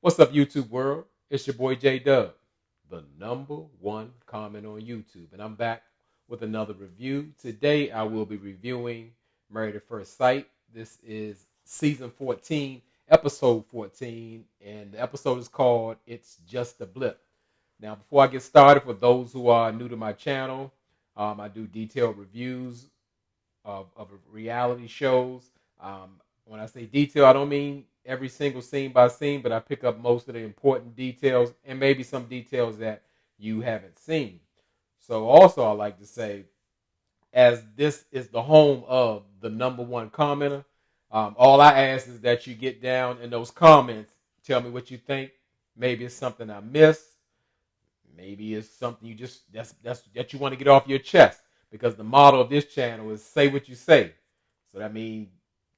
What's up, YouTube world? It's your boy J Dub, the number one comment on YouTube, and I'm back with another review. Today, I will be reviewing Married at First Sight. This is season 14, episode 14, and the episode is called It's Just a Blip. Now, before I get started, for those who are new to my channel, I do detailed reviews of reality shows. When I say detail, I don't mean every single scene by scene, but I pick up most of the important details and maybe some details that you haven't seen. So also I like to say, as this is the home of the number one commenter, all I ask is that you get down in those comments, tell me what you think. Maybe it's something I missed. Maybe it's something you just that you want to get off your chest, because the motto of this channel is say what you say. So that means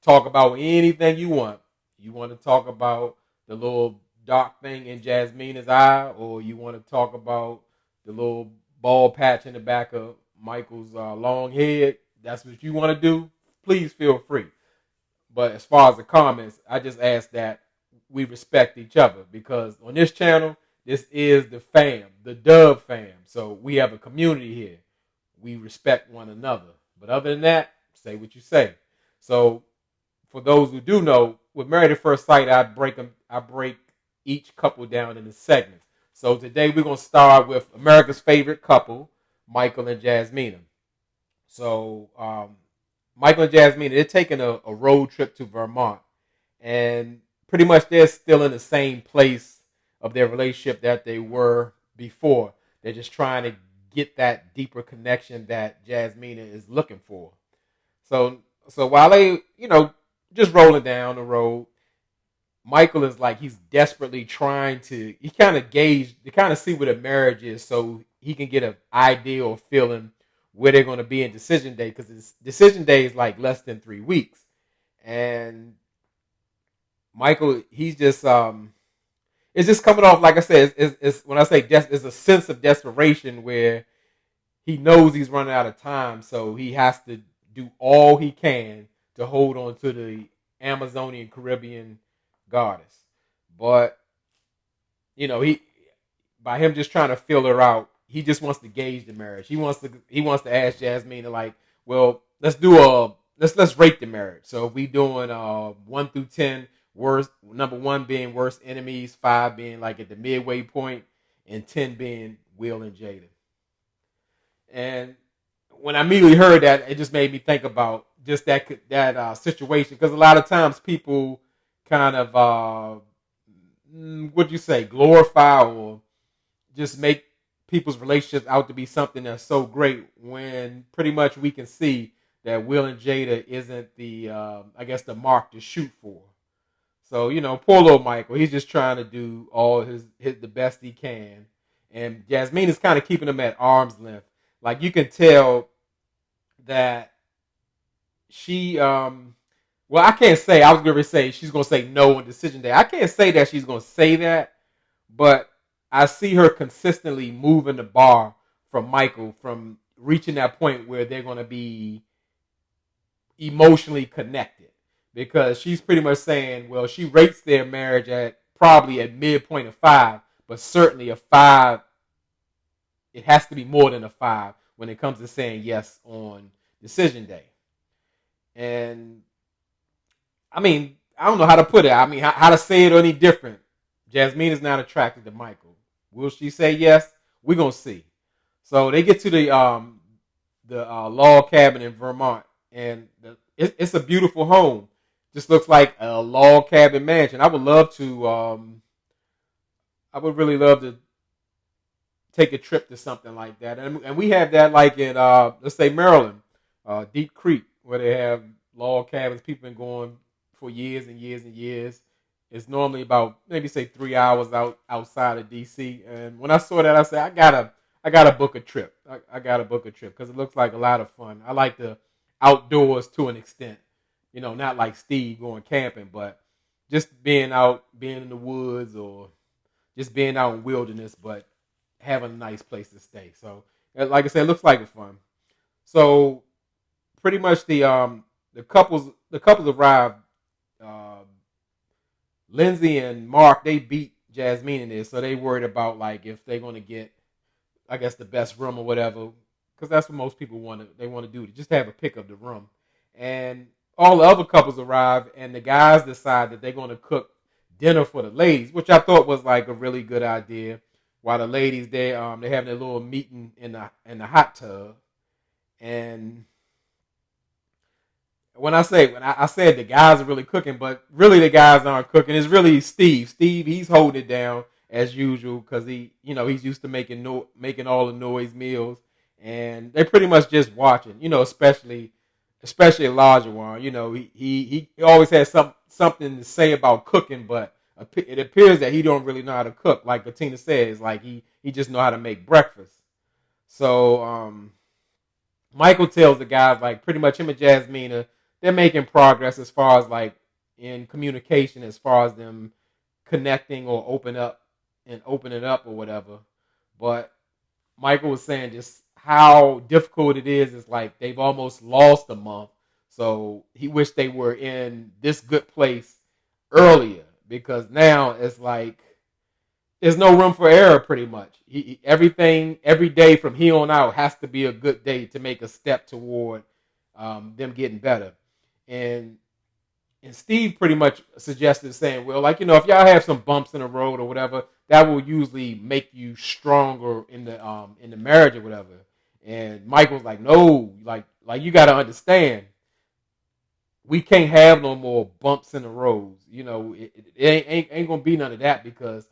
talk about anything you want. You want to talk about the little dark thing in Jasmina's eye, or you want to talk about the little bald patch in the back of Michael's long head. That's what you want to do. Please feel free. But as far as the comments, I just ask that we respect each other, because on this channel, this is the fam, the Dub fam. So we have a community here. We respect one another. But other than that, say what you say. So for those who do know, with Married at First Sight, I break each couple down into segments. So today we're gonna start with America's favorite couple, Michael and Jasmina. So Michael and Jasmina, they're taking a road trip to Vermont, and pretty much they're still in the same place of their relationship that they were before. They're just trying to get that deeper connection that Jasmina is looking for. So while they, just rolling down the road, Michael is like he's desperately trying to he kind of gauge to kind of see what a marriage is, so he can get an idea or feeling where they're going to be in decision day, because decision day is like less than 3 weeks. And Michael, he's just it's just coming off, like I said, it's when I say it's a sense of desperation where he knows he's running out of time, so he has to do all he can to hold on to the Amazonian Caribbean goddess. But he by him just trying to fill her out, he just wants to gauge the marriage. He wants to ask Jasmine, like, well, let's rate the marriage. So if we doing 1 through 10, worst, number 1 being worst enemies, 5 being like at the midway point, and 10 being Will and Jada. And when I immediately heard that, it just made me think about just that situation, because a lot of times people kind of what you say, glorify or just make people's relationships out to be something that's so great, when pretty much we can see that Will and Jada isn't the I guess the mark to shoot for. So poor little Michael, he's just trying to do all his the best he can, and Jasmine is kind of keeping him at arm's length. Like, you can tell that she well, I can't say, I was going to say she's going to say no on decision day. I can't say that she's going to say that, but I see her consistently moving the bar from Michael, from reaching that point where they're going to be emotionally connected, because she's pretty much saying, well, she rates their marriage at probably at midpoint of 5, but certainly a 5. It has to be more than a 5 when it comes to saying yes on decision day. And I mean, I don't know how to put it. I mean, how to say it any different. Jasmine is not attracted to Michael. Will she say yes? We're gonna see. So they get to the log cabin in Vermont, and it's a beautiful home. Just looks like a log cabin mansion. I would love to. I would really love to take a trip to something like that, and we have that like in let's say Maryland, Deep Creek, where they have log cabins. People been going for years and years and years. It's normally about maybe say 3 hours outside of DC. And when I saw that, I said, I gotta book a trip. I gotta book a trip, because it looks like a lot of fun. I like the outdoors to an extent. Not like Steve going camping, but just being out, being in the woods, or just being out in wilderness, but having a nice place to stay. So, like I said, it looks like it's fun. So, pretty much the couples arrived uh, Lindsay and Mark, they beat Jasmine in this, so they worried about like if they're gonna get, I guess, the best room or whatever, because that's what most people want to, they want to do, just to have a pick of the room. And all the other couples arrive, and the guys decide that they're gonna cook dinner for the ladies, which I thought was like a really good idea. While the ladies they having a little meeting in the hot tub, and when I said the guys are really cooking, but really the guys aren't cooking. It's really Steve. Steve, he's holding it down as usual because he's used to making all the noise meals, and they're pretty much just watching. Especially Elijah one. He always has something to say about cooking, but it appears that he don't really know how to cook. Like Katina says, like he just know how to make breakfast. So Michael tells the guys, like, pretty much him and Jasmina, they're making progress as far as like in communication, as far as them connecting or opening up or whatever. But Michael was saying just how difficult it is. It's like they've almost lost a month. So he wished they were in this good place earlier, because now it's like there's no room for error pretty much. Everything, every day from here on out has to be a good day to make a step toward them getting better. And Steve pretty much suggested saying, well, like, if y'all have some bumps in the road or whatever, that will usually make you stronger in the marriage or whatever. And Michael's like, no, like you got to understand, we can't have no more bumps in the roads. It ain't gonna be none of that, because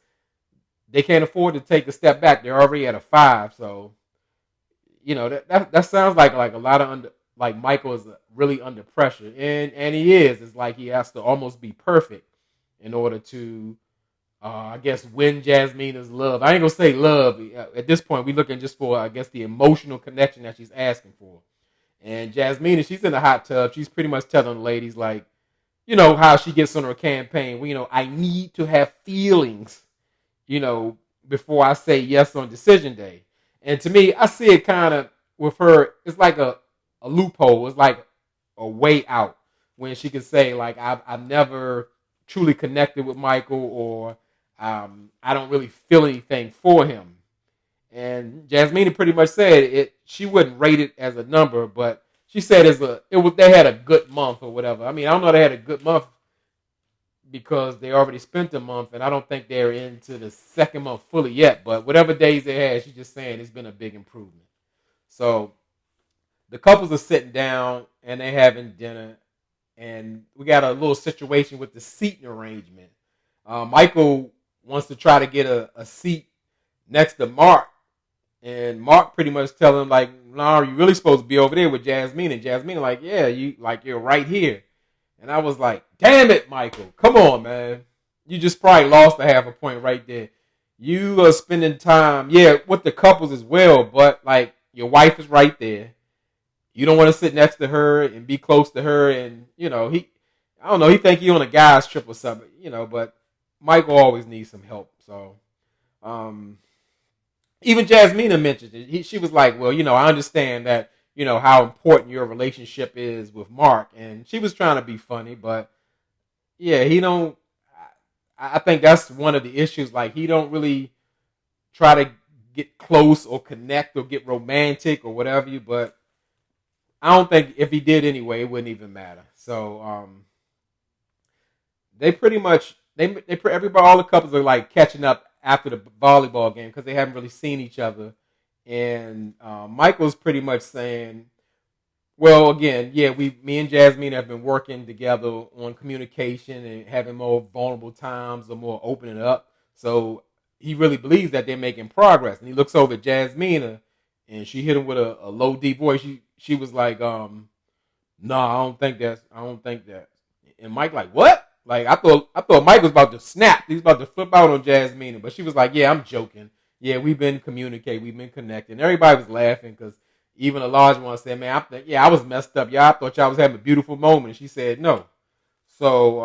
they can't afford to take a step back. They're already at a 5, so that sounds like a lot of like Michael is really under pressure, and he is. It's like he has to almost be perfect in order to, I guess, win Jasmina's love. I ain't gonna say love at this point. We're looking just for, I guess, the emotional connection that she's asking for. And Jasmina, she's in the hot tub. She's pretty much telling the ladies, like, how she gets on her campaign. Well, I need to have feelings, before I say yes on decision day. And to me, I see it kind of with her. It's like a loophole. It's like a way out when she can say, like, I've never truly connected with Michael, or I don't really feel anything for him. And Jasmina pretty much said it. She wouldn't rate it as a number, but she said they had a good month or whatever. I mean, I don't know, they had a good month because they already spent a month, and I don't think they're into the second month fully yet. But whatever days they had, she's just saying it's been a big improvement. So the couples are sitting down and they having dinner, and we got a little situation with the seating arrangement. Michael wants to try to get a seat next to Mark, and Mark pretty much telling him, like, "No, you really supposed to be over there with Jasmine." And Jasmine like, "Yeah, you're right here." And I was like, "Damn it, Michael, come on, man! You just probably lost a half a point right there. You are spending time, with the couples as well, but like your wife is right there. You don't want to sit next to her and be close to her, and I don't know, he think he on a guy's trip or something, But Michael always needs some help, so." Even Jasmina mentioned it. She was like, well, I understand that, how important your relationship is with Mark. And she was trying to be funny, but yeah, he don't, I think that's one of the issues. Like, he don't really try to get close or connect or get romantic or whatever but I don't think if he did anyway, it wouldn't even matter. So, they pretty much, everybody, all the couples are like catching up after the volleyball game because they haven't really seen each other. And Michael's pretty much saying, well, again, me and Jasmine have been working together on communication and having more vulnerable times or more opening up. So he really believes that they're making progress. And he looks over at Jasmina, and she hit him with a low, deep voice. She was like, no, I don't think that. And Mike like, what? Like, I thought Mike was about to snap. He was about to flip out on Jasmina. But she was like, yeah, I'm joking. Yeah, we've been communicating. We've been connecting. Everybody was laughing because even a large one said, man, I was messed up. Y'all, I thought y'all was having a beautiful moment. And she said, no. So,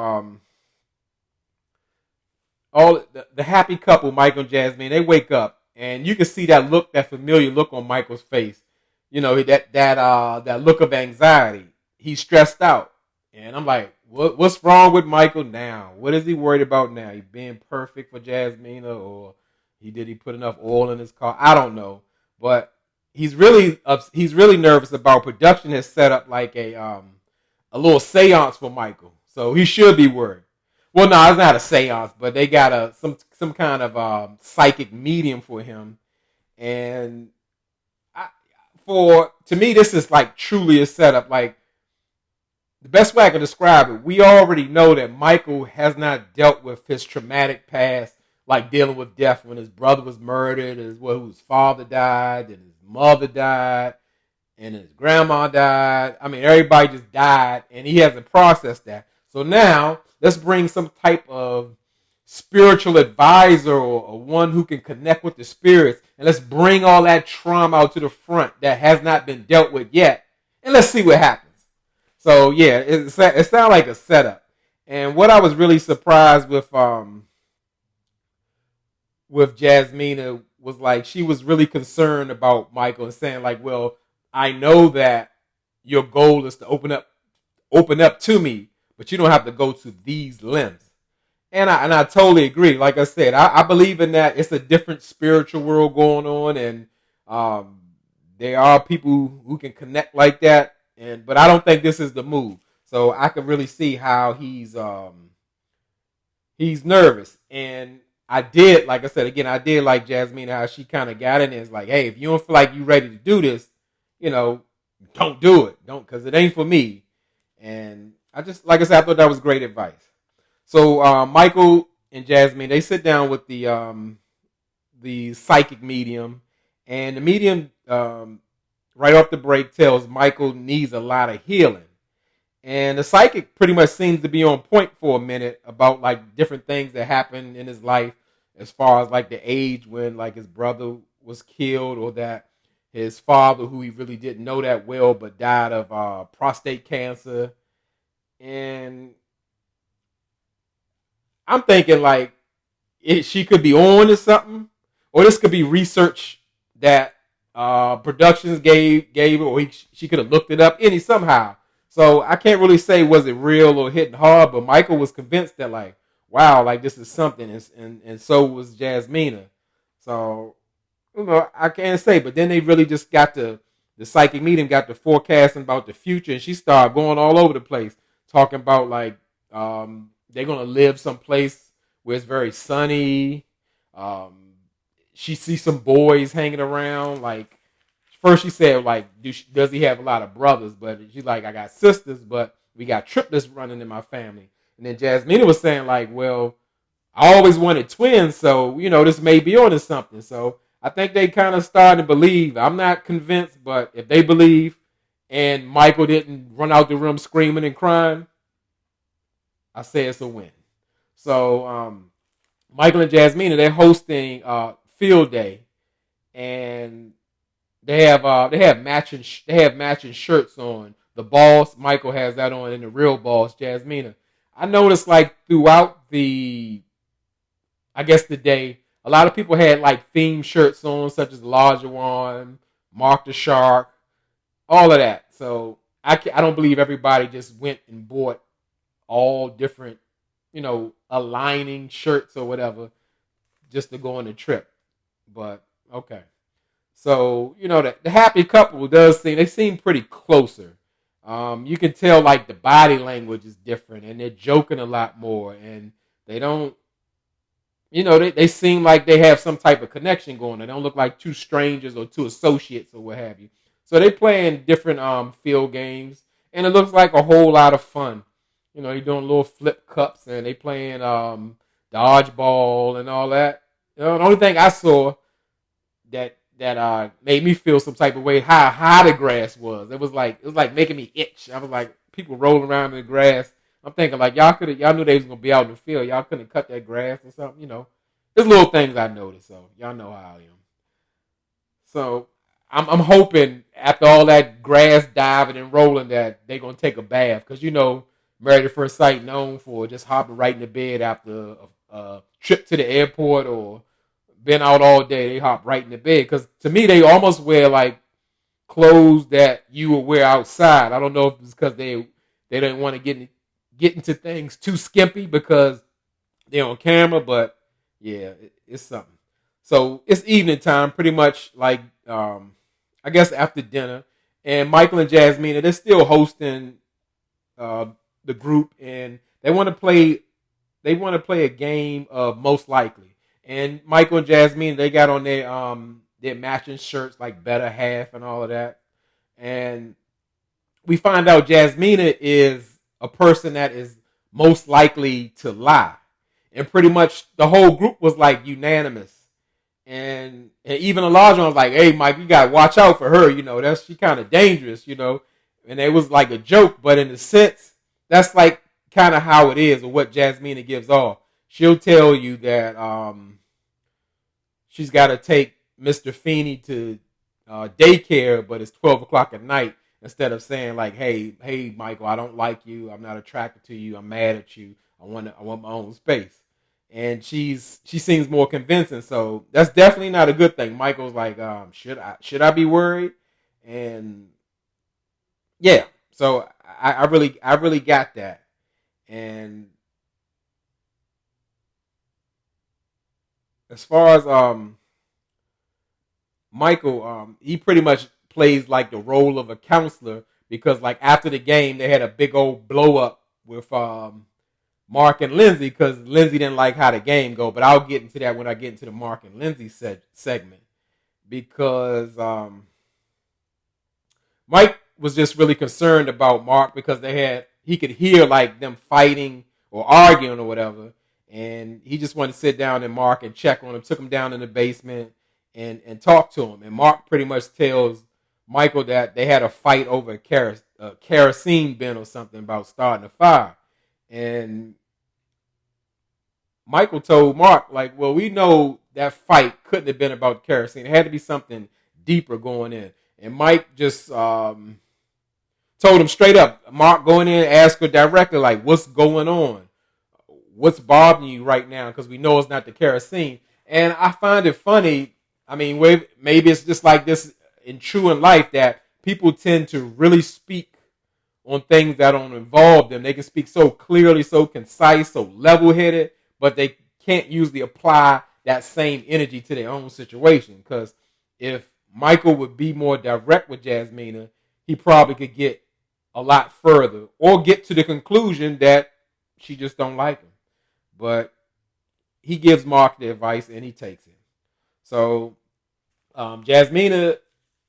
all the happy couple, Michael and Jasmine, they wake up. And you can see that look, that familiar look on Michael's face. That look of anxiety. He's stressed out. And I'm like, What's wrong with Michael now? What is he worried about now? He being perfect for Jasmina, or did he put enough oil in his car? I don't know, but he's really nervous about production has set up like a little seance for Michael, so he should be worried. Well, no, it's not a seance, but they got some kind of psychic medium for him, and I, for to me, this is like truly a setup. Like the best way I can describe it, we already know that Michael has not dealt with his traumatic past, like dealing with death when his brother was murdered, his father died, and his mother died, and his grandma died. I mean, everybody just died, and he hasn't processed that. So now, let's bring some type of spiritual advisor or one who can connect with the spirits, and let's bring all that trauma out to the front that has not been dealt with yet, and let's see what happens. So yeah, it sounded like a setup. And what I was really surprised with Jasmina was like she was really concerned about Michael and saying like, well, I know that your goal is to open up to me, but you don't have to go to these lengths. And I totally agree. Like I said, I believe in that. It's a different spiritual world going on, and there are people who can connect like that. But I don't think this is the move. So I can really see how he's nervous. And I did, like I said again, I did like Jasmine how she kind of got in there. It's like, hey, if you don't feel like you're ready to do this, don't do it. Don't, because it ain't for me. And I just, like I said, I thought that was great advice. So Michael and Jasmine, they sit down with the psychic medium, and the medium right off the break tells Michael needs a lot of healing. And the psychic pretty much seems to be on point for a minute about like different things that happened in his life, as far as like the age when like his brother was killed, or that his father, who he really didn't know that well, but died of prostate cancer. And I'm thinking like she could be on to something, or this could be research that productions gave her, or she could have looked it up somehow. So I can't really say was it real or hitting hard, but Michael was convinced that like, wow, like this is something, and so was Jasmina. So I can't say, but then they really just got the psychic medium got to forecasting about the future, and she started going all over the place, talking about like they're gonna live someplace where it's very sunny. She sees some boys hanging around. Like first she said like, does he have a lot of brothers? But she's like, I got sisters, but we got triplets running in my family. And then Jasmina was saying like, well, I always wanted twins, so this may be on to something. So I think they kind of started to believe. I'm not convinced, but if they believe, and Michael didn't run out the room screaming and crying, I say it's a win. So Michael and Jasmina, they're hosting field day, and they have matching shirts on. The boss, Michael, has that on, and the real boss, Jasmina. I noticed like throughout the day, a lot of people had like theme shirts on, such as Lajuan, Mark the Shark, all of that. So I don't believe everybody just went and bought all different, aligning shirts or whatever just to go on the trip. But okay. So, the happy couple they seem pretty closer. You can tell like the body language is different, and they're joking a lot more, and they don't, they seem like they have some type of connection going. They don't look like two strangers or two associates or what have you. So they playing different field games, and it looks like a whole lot of fun. They're doing little flip cups, and they playing dodgeball and all that. The only thing I saw that made me feel some type of way how high the grass was. It was like making me itch. I was like, people rolling around in the grass. I'm thinking like y'all knew they was gonna be out in the field. Y'all couldn't cut that grass or something. There's little things I noticed. So y'all know how I am. So I'm hoping after all that grass diving and rolling that they're gonna take a bath, because Married at First Sight known for just hopping right in the bed after a trip to the airport or been out all day. They hop right in the bed, because to me they almost wear like clothes that you would wear outside. I don't know if it's because they didn't want to get get into things too skimpy because they're on camera. But yeah, it's something. So it's evening time, pretty much like I guess after dinner, and Michael and Jasmina, they're still hosting uh, the group, and they want to play. They want to play a game of most likely. And Michael and Jasmine, they got on their matching shirts like better half and all of that. And we find out Jasmina is a person that is most likely to lie. And pretty much the whole group was like unanimous. And even Elijah was like, "Hey, Mike, you gotta watch out for her. You know, she kind of dangerous. You know." And it was like a joke, but in a sense, that's like kind of how it is, or what Jasmina gives off. She'll tell you that she's got to take Mr. Feeney to daycare, but it's 12 o'clock at night. Instead of saying like, "Hey, Michael, I don't like you. I'm not attracted to you. I'm mad at you. I want my own space." And she seems more convincing, so that's definitely not a good thing. Michael's like, should I be worried? And yeah, so I really got that. And as far as Michael, he pretty much plays like the role of a counselor because like after the game they had a big old blow up with Mark and Lindsay because Lindsay didn't like how the game go. But I'll get into that when I get into the Mark and Lindsay segment because Mike was just really concerned about Mark because he could hear like them fighting or arguing or whatever, and he just wanted to sit down and Mark and check on him. Took him down in the basement and talk to him. And Mark pretty much tells Michael that they had a fight over a kerosene bin or something about starting a fire. And Michael told Mark, like, well, we know that fight couldn't have been about kerosene. It had to be something deeper going in. And Mike just told him straight up, Mark, go in there and ask her directly, like, what's going on? What's bothering you right now? Because we know it's not the kerosene. And I find it funny. I mean, maybe it's just like this in life that people tend to really speak on things that don't involve them. They can speak so clearly, so concise, so level-headed, but they can't usually apply that same energy to their own situation. Because if Michael would be more direct with Jasmina, he probably could get a lot further or get to the conclusion that she just don't like him. But he gives Mark the advice and he takes it. So Jasmina,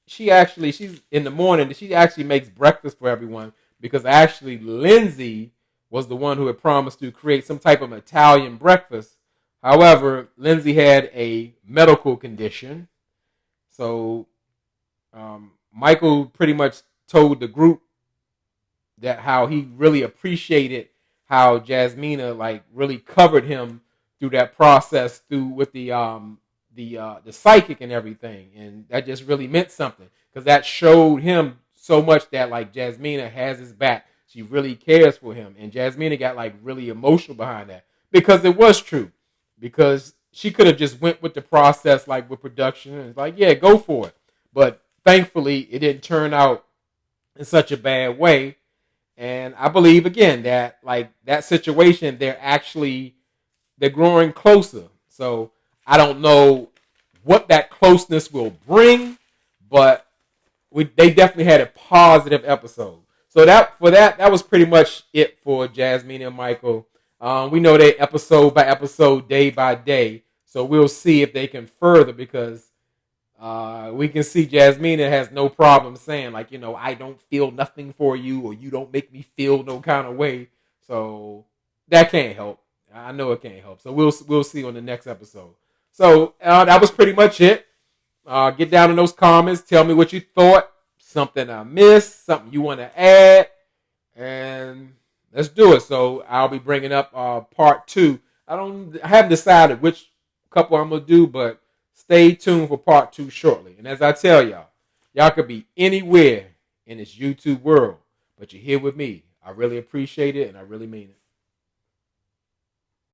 she's in the morning, she actually makes breakfast for everyone because actually Lindsay was the one who had promised to create some type of Italian breakfast. However, Lindsay had a medical condition. So Michael pretty much told the group that how he really appreciated how Jasmina like really covered him through that process with the psychic and everything, and that just really meant something because that showed him so much that like Jasmina has his back. She really cares for him, and Jasmina got like really emotional behind that because it was true. Because she could have just went with the process like with production and it's like, yeah, go for it. But thankfully, it didn't turn out in such a bad way. And I believe again that like that situation, they're growing closer. So I don't know what that closeness will bring, but they definitely had a positive episode. So that was pretty much it for Jasmine and Michael. We know they episode by episode, day by day. So we'll see if they can further because we can see Jasmina has no problem saying like, I don't feel nothing for you or you don't make me feel no kind of way. So that can't help. I know it can't help. So we'll see on the next episode. So that was pretty much it. Get down in those comments. Tell me what you thought. Something I missed. Something you want to add. And let's do it. So I'll be bringing up part 2. I haven't decided which couple I'm going to do, but stay tuned for part 2 shortly. And as I tell y'all could be anywhere in this YouTube world, but you're here with me. I really appreciate it, and I really mean it.